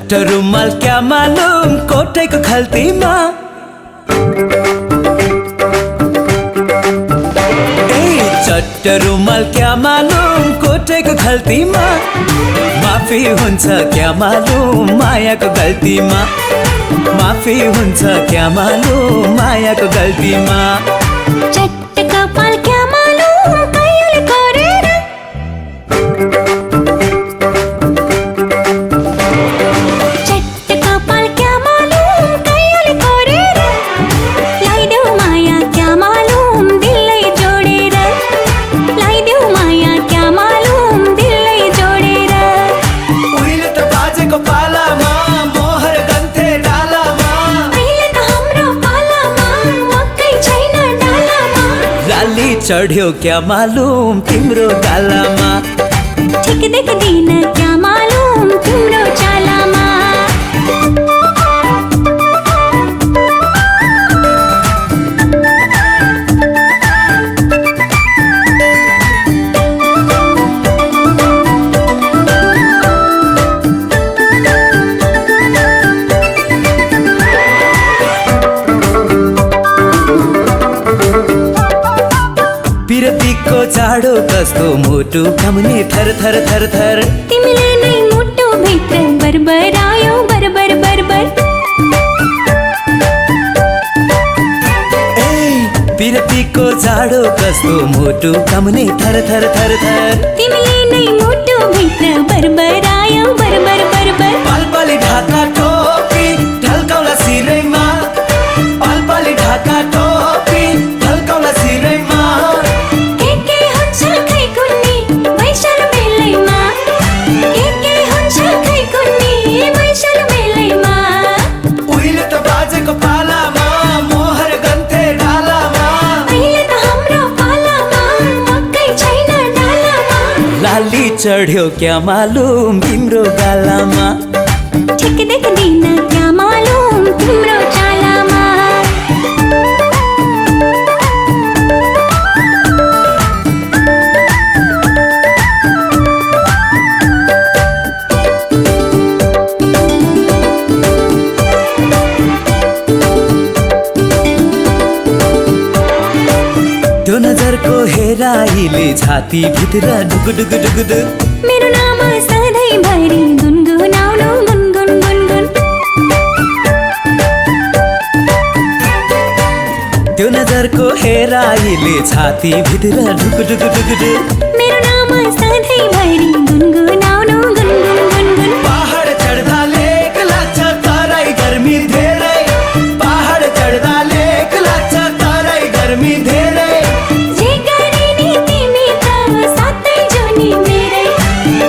चट्ट रुमाल क्या मालूम कोठेको खल्तीमा चट्ट रुमाल क्या मालूम कोठेको खल्तीमा माफी हुन्छ क्या मालूम मायाको गल्तीमा माफी हुन्छ क्या मालूम मायाको गल्तीमा चट्ट कपाल क्या मालूम कहिले गरेर चट्ट कपाल क्या मालूम कहिले गरेर लाइदेऊ माया क्या मालूम दिललाई जोडेर लाइदेऊ माया क्या मालूम दिललाई जोडेर उहिले त बाजेको पालामा मोहर गन्थे डालामा अहिले त हाम्रो पालामा मकै छैन डालामा लाली चढ्यो क्या मालूम तिम्रो गालामा ठिक देख्दिन क्या मालूम तिम्रो चालामा पिरतीको जाडो कस्तो मुटु कामुने थर थर थर थर तिमीले नै मुटु भित्र बरबरायो बरबर बरबर पिरतीको जाडो कस्तो मुटु कामुने थर थर थर थर तिमीले नै मुटु भित्र बरबरायो बरबर बरबर पालपाली ढाका टोपी ढल्काउला सिरैमा पालपाली ढाका टोपी ढल्काउला सिरैमा के हुन्छ खै कुन्नी वैशाल बेलैमा के हुन्छ खै कुन्नी वैशाल बेलैमा उहिले त बाजेको पालामा मोहर गन्थे डालामा अहिले त हाम्रो पालामा मकै छैन डालामा लाली चढ्यो क्या मालूम तिम्रो गालामा ठिक देख्दिन क्या मालूम तिम्रो चालामा त्यो नजरको हेराइले छाती भित्र ढुक ढुक ढुक ढुक मेरो नाम सधैँभरि गुनगुनाउनु गुनगुन गुनगुन त्यो नजरको हेराइले छाती भित्र ढुक ढुक ढुक ढुक मेरो नाम सधैँभरि गुनगुनाउनु गुनगुन गुनगुन पहाड चढ्दा लेक लाग्छ तराई गर्मी धेरै पहाड चढ्दा लेक लाग्छ तराई गर्मी धेरै जे गरे नि तिमी त सातै जुनी मेरै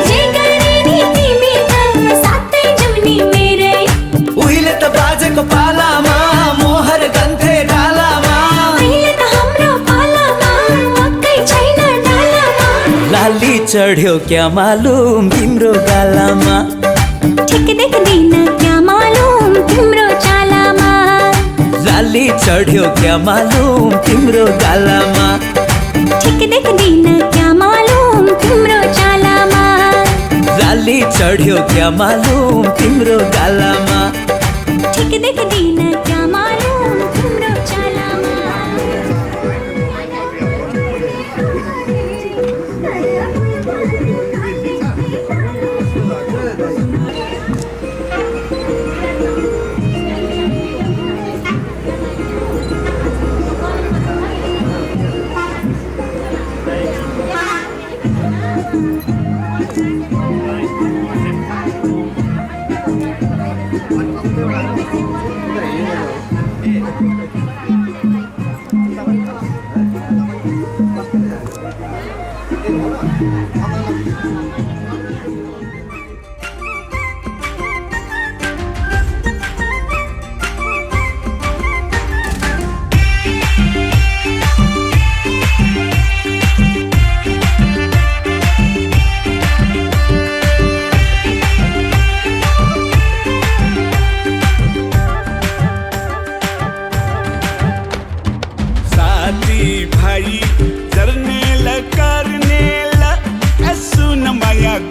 जे गरे नि तिमी त सातै जुनी मेरै उहिले त बाजेको पालामा मोहर गन्थे डालामा अहिले त हाम्रो पालामा मकै छैन डालामा लाली चढ्यो क्या मालूम तिम्रो गालामा ठिक देख्दिन क्या मालूम तिम्रो चालामा लाली चढ्यो क्या मालूम तिम्रो गालामा ठिक देख्दिन क्या मालूम तिम्रो चालामा लाली चढ्यो क्या मालूम तिम्रो गालामा ठिक देख्दिन क्या मालूम तिम्रो चालामा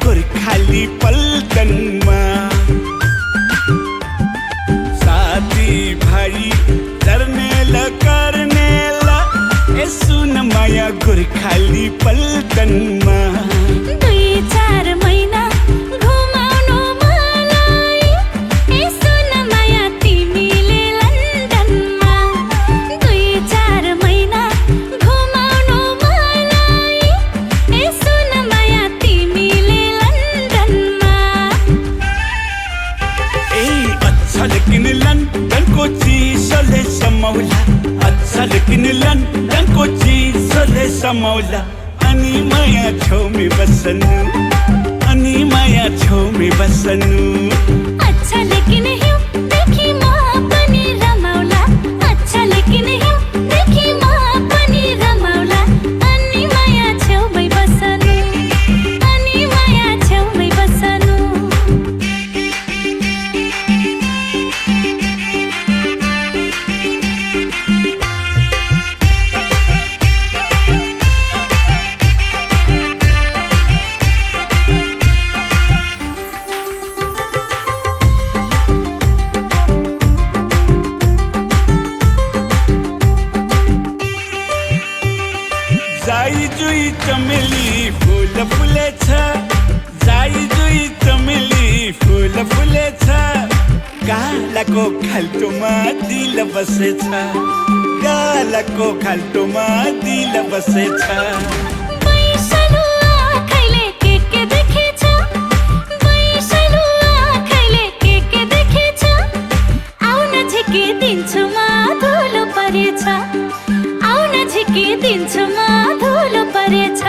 गोर्खाली पल्टनमा माया गोर्खाली पल्टनमा 2-4 महिना घुमाउनु मलाई यसो न माया तिमीले लन्डनमा 2-4 महिना घुमाउनु मलाई यसो न माया तिमीले लन्डनमा ए अच्छा लेकिन लन्डनको चिसोले समाउला अच्छा लेकिन लन्डनको चिसोले समाउला अनि माया छेउमै बस्नु अनि माया छेउमै बस्नु अच्छा लेकिन हिउँदेखि म पनि रमाउला अच्छा लेकिन हिउँदेखि म पनि रमाउला अनि माया छेउमै बस्नु अनि माया छेउमै बस्नु जाई जुई चमेली फुल फुलेछ जाई जुई चमेली फुल फुलेछ गालाको खाल्टोमा दिल बसेछ गालाको खाल्टोमा दिल बसेछ बैसनु आँखैले के देखेछ बैसनु आँखैले के देखेछ आउन झिकिदिन्छु म धुलो परेछ आउन झिकिदिन्छु म धुलो परेछ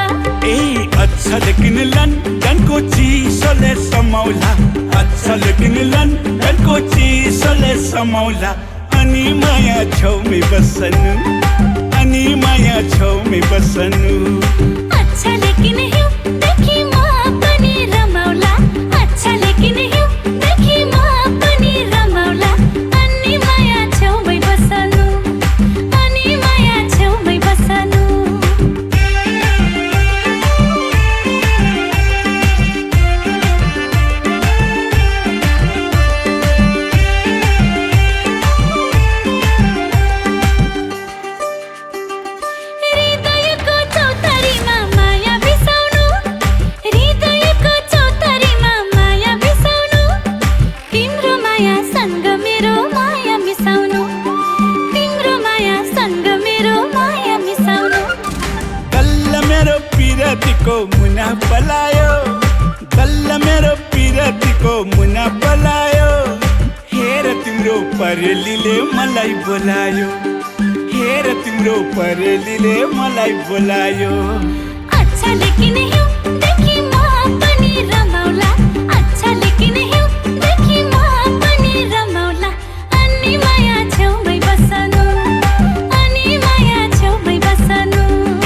ए अच्छा लेकिन लन्डनको चिसोले समाउला अच्छा लेकिन लन्डनको चिसोले समाउला अनि माया छेउमै बस्नु अनि माया छेउमै बस्नु अच्छा लेकिन हिउँदेखि म पनि रमाउला अच्छा लेकिन हिउँदेखि म पनि रमाउला अनि माया छेउमै बस्नु अनि माया छेउमै बस्नु हृदयको चौतारीमा माया बिसाउनु हृदयको चौतारीमा माया बिसाउनु तिम्रो मायासँग मेरो माया मिसाउनु तिम्रो मायासँग मेरो माया मिसाउनु गल्ल मेरो पिरतीको मुना पलायो गल्ल मेरो पिरतीको मुना पलायो हेर तिम्रो परेलीले मलाई बोलायो हेर तिम्रो परेलीले मलाई बोलायो अच्छा लेकिन हिउँदेखि म पनि रमाउला अच्छा लेकिन हिउँदेखि म पनि रमाउला अनि माया छेउमै बस्नु अनि माया छेउमै बस्नु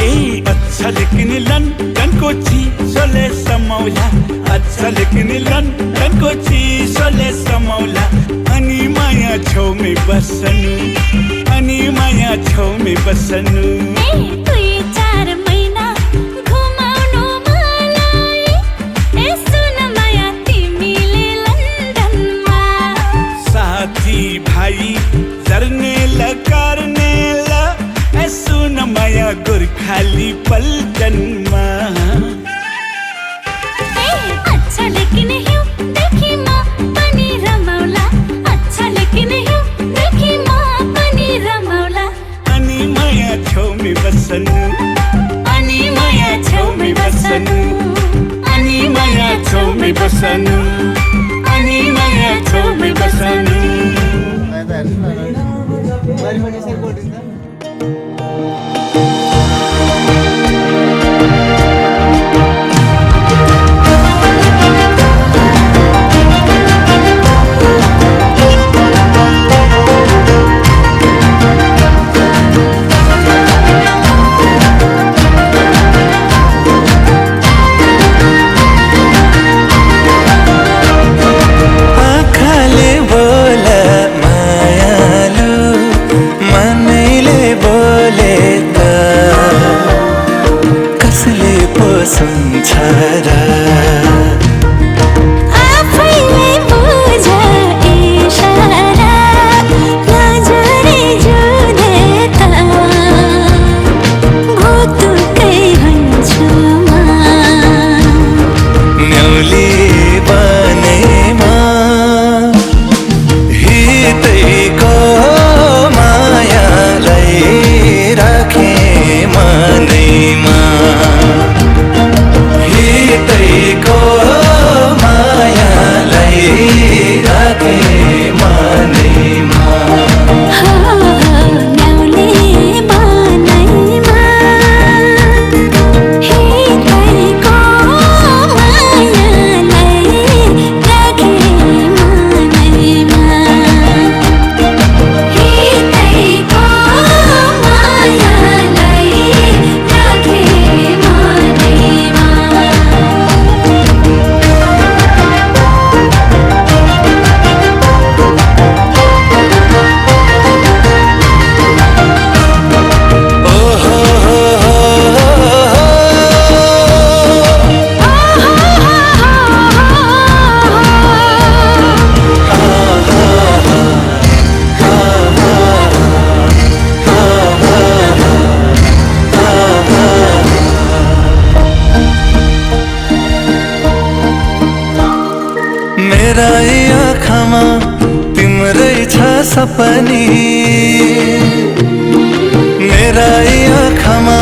ए अच्छा लेकिन लन्डनको चिसोले समाउला अच्छा लेकिन लन्डनको चिसोले समाउला अनि माया छेउमै बस्नु अनि माया छेउमै बस्नु ए 2-4 महिना घुमाउनु मलाई यसो न माया तिमीले लन्डनमा साथी भाइ जर्नेला कार्नेला यसो न माया गोर्खाली पल्टनमा अच्छा लेकिन हिउँदेखि म पनि रमाउला अच्छा लेकिन हिउँदेखि म पनि रमाउला अनि माया छेउमै बस्नु अनि माया छेउमै बस्नु अनि माया छेउमै बस्नु अनि माया छेउमै बस्नु सपनी मेरै आँखामा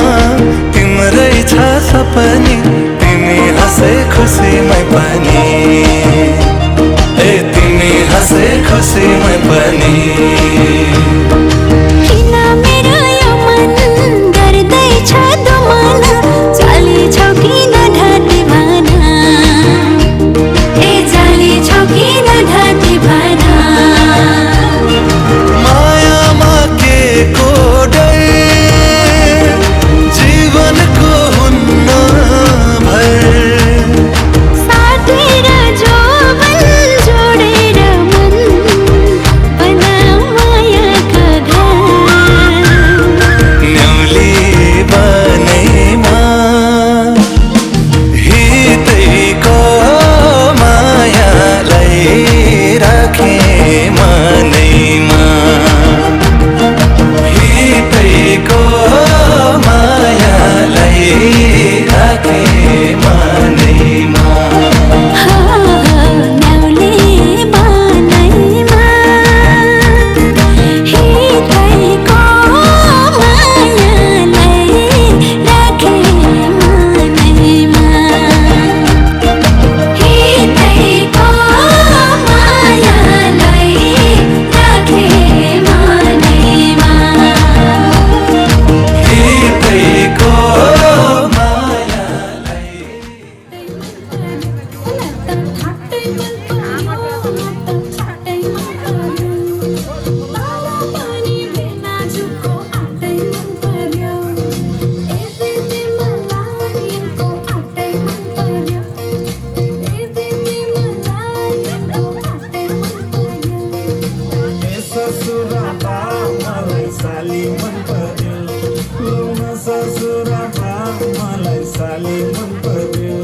तिम्रै छ सपनी तिमी हाँसे खुसीमै पनि ए तिमी हाँसे खुसीमै पनि किन मेरो यो मन गर्दैछ दुमना चाली छौ किन ढाँटी भना ए चाली छौ किन ढाँटी भना मायामा के को डर जीवनको हुन्न भर साटेर जोबन जोडेर मन बना मायाका घर न्याउली बनैमा हितैको मायालाई राखे मनैमा हितैको मायालाई राखे मनैमा न्याउले बनैमा हितैको मायालाई राखे मनैमा हितैको मायालाई राखे मनैमा हितैको ससुराबा मलाई साली मन पर्यो लौन ससुराबा मलाई साली मन पर्यो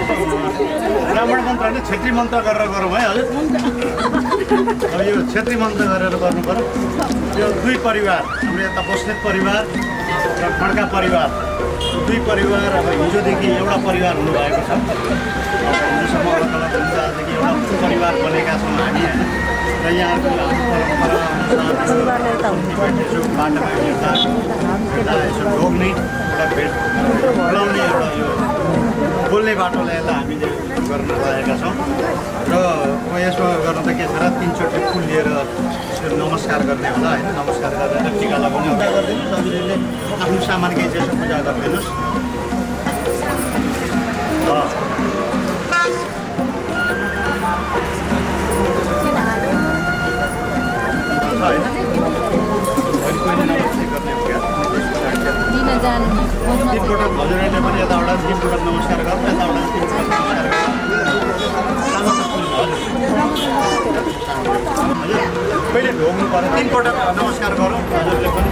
ब्राह्मण मन्त्र होइन छेत्री मन्त्र गरेर गरौँ है हजुर अब यो छेत्री मन्त्र गरेर गर्नु पर्यो यो दुई परिवार हाम्रो यता बस्नेत परिवार र खड्का परिवार दुई परिवार अब हिजोदेखि एउटा परिवार हुनुभएको छ हिजोसम्म आजदेखि एउटा परिवार बनेका छौँ हामी होइन र यहाँहरूको बाटोमा यसो ढोग्ने एउटा भेट बोलाउने एउटा यो बोल्ने बाटोलाई यता हामीले गर्न लागेका छौँ र यसमा गर्न त के छ र 3 चोटि फुल लिएर नमस्कार गर्ने होला होइन नमस्कार गरेर टिका लगाउने पूजा गरिदिनुहोस् हजुरले आफ्नो सामान केही चाहिँ पूजा गरिदिनुहोस् तिनपटक हजुरहरूले पनि यताबाट तिनपटक नमस्कार गर्नु यताबाट तिनपटक नमस्कार गर्नु पहिले ढोग्नु पर्यो तिनपटक नमस्कार गरौँ हजुरले पनि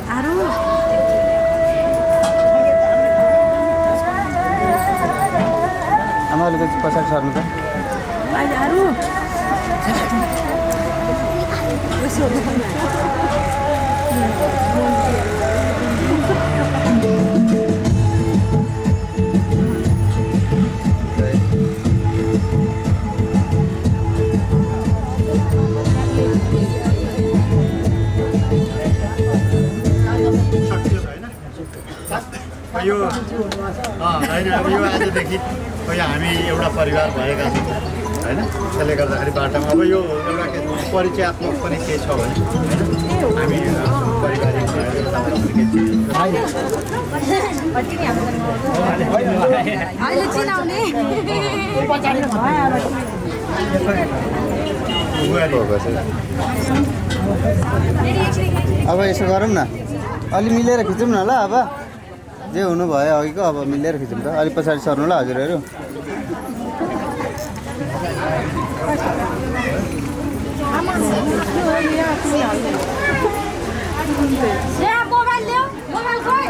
आरु आमा अलिकति पछाडि सर्नु त आरु यो होइन अब यो आजदेखि हामी एउटा परिवार भएका छौँ होइन त्यसले गर्दाखेरि बाटोमा अब यो एउटा परिचयात्मक पनि के छ भने होइन हामी पारिवारिक भएर अहिले चिनाउने अब यसो गरौँ न अलि मिलेर खिचौँ न ल अब जे हुनु भयो अघिको अब मिलेर खिचौँ त अलिक पछाडि सर्नु ल हजुरहरू मोबाइल ल्याऊ मोबाइल खोइ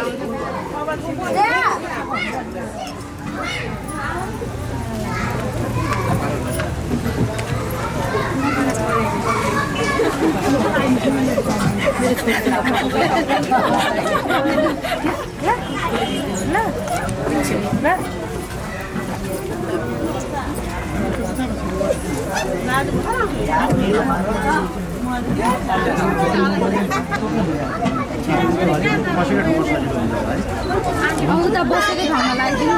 आउँछ त बसेकै ठाउँमा लगाइदिनु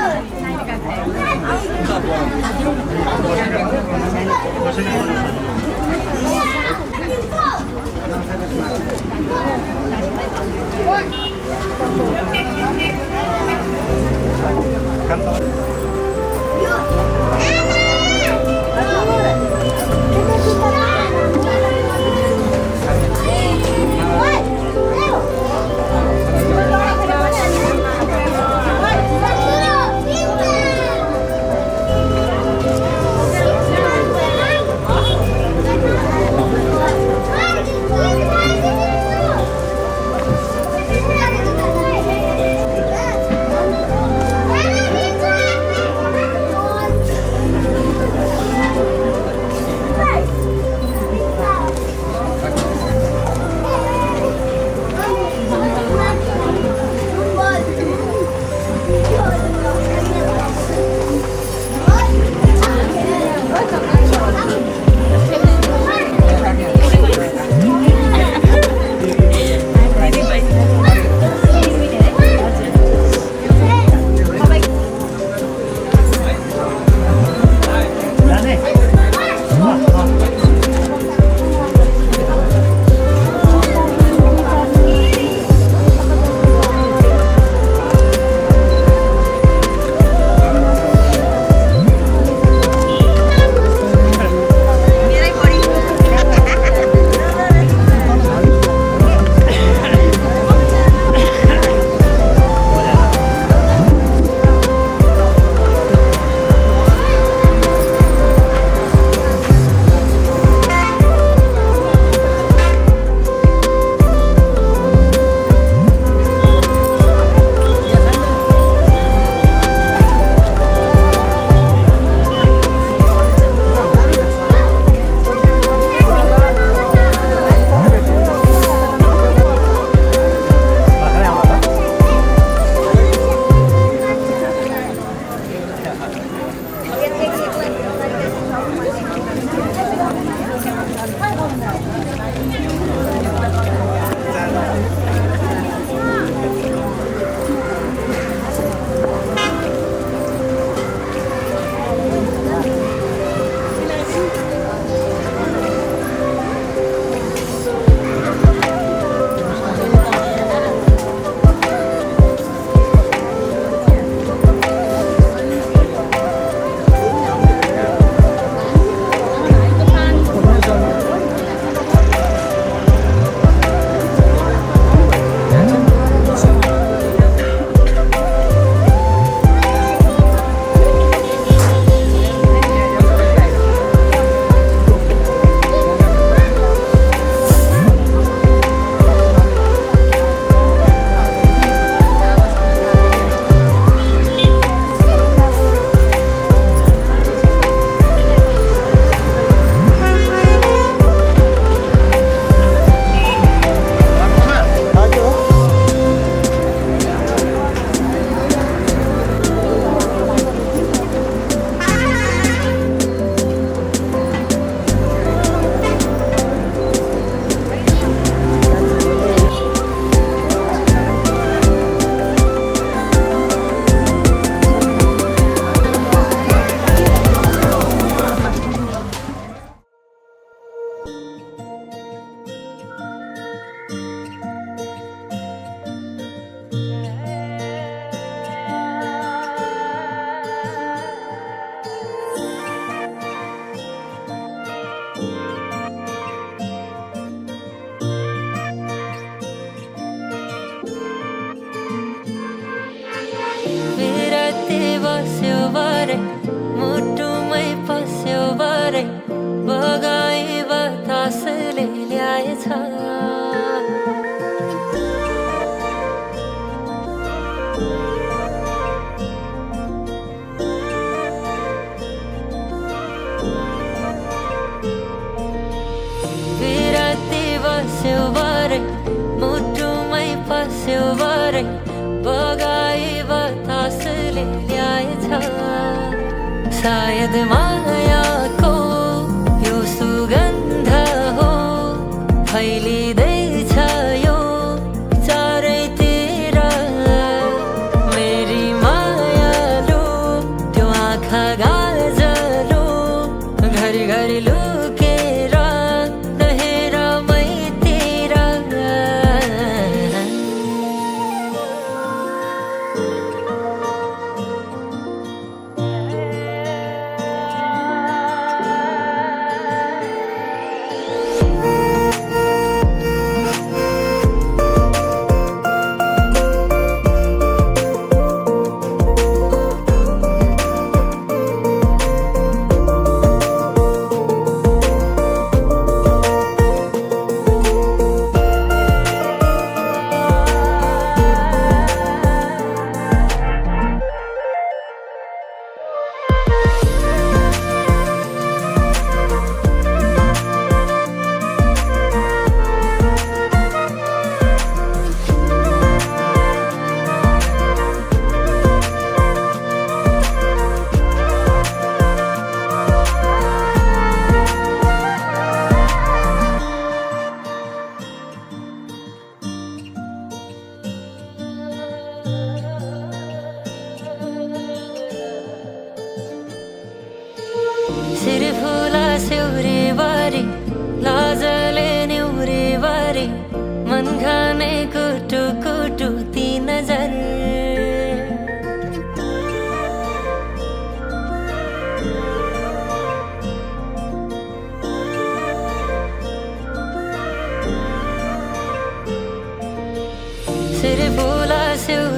छेउबारै बगाई बतासले ल्याएछ सायद मायाको यो सुगन्ध हो फैलिँदैछ यो चारैतिर मेरी मायालु त्यो आँखा गाजलो घरि घरि लुकेर नहेर मैतिर सिर फुला सेउरे बारी लाजले न्युरे बारी मन खाने कुटु कुटु ती नजर सिर फुला सेउ